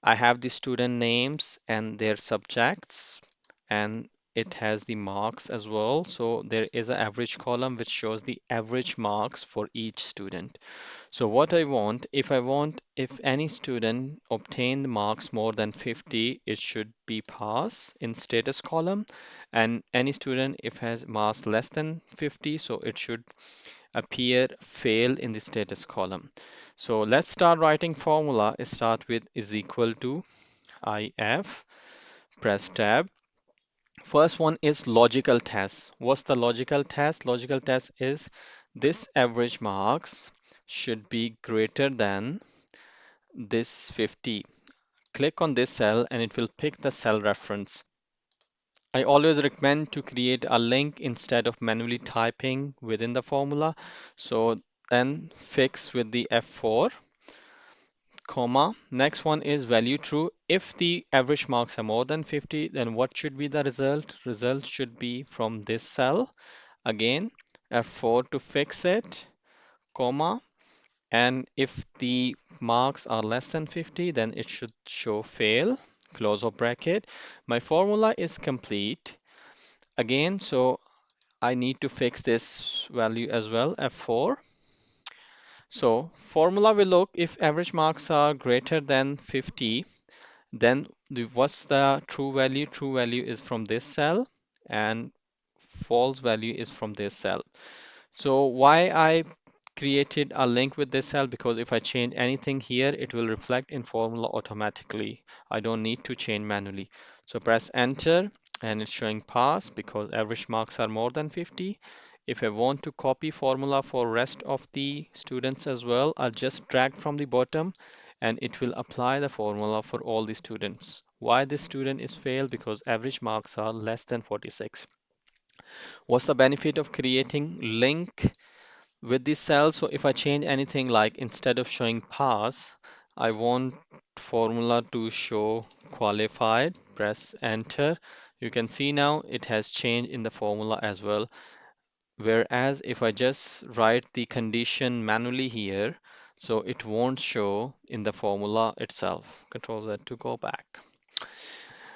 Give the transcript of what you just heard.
I have the student names and their subjects, and it has the marks as well. So there is an average column which shows the average marks for each student. So what I want, if any student obtain the marks more than 50, it should be pass in status column. And any student if has marks less than 50, so it should appear fail in the status column. So let's start writing formula. Start with is equal to if, press tab. First one is logical test. What's the logical test? Logical test is this average marks should be greater than this 50. Click on this cell and it will pick the cell reference. I always recommend to create a link instead of manually typing within the formula. So then fix with the F4, comma. Next one is value true. If the average marks are more than 50, then what should be the result? Result should be from this cell. Again, F4 to fix it, comma. And if the marks are less than 50, then it should show fail, close of bracket. My formula is complete. Again, so I need to fix this value as well, F4. So formula will look if average marks are greater than 50, then what's the true value? True value is from this cell and false value is from this cell. So why I created a link with this cell? Because if I change anything here, it will reflect in formula automatically. I don't need to change manually. So press enter and it's showing pass because average marks are more than 50. If I want to copy formula for rest of the students as well, I'll just drag from the bottom and it will apply the formula for all the students. Why this student is failed? Because average marks are less than 46. What's the benefit of creating link with this cell? So if I change anything like instead of showing pass, I want formula to show qualified, press enter. You can see now it has changed in the formula as well. Whereas if I just write the condition manually here, so it won't show in the formula itself. Control Z to go back.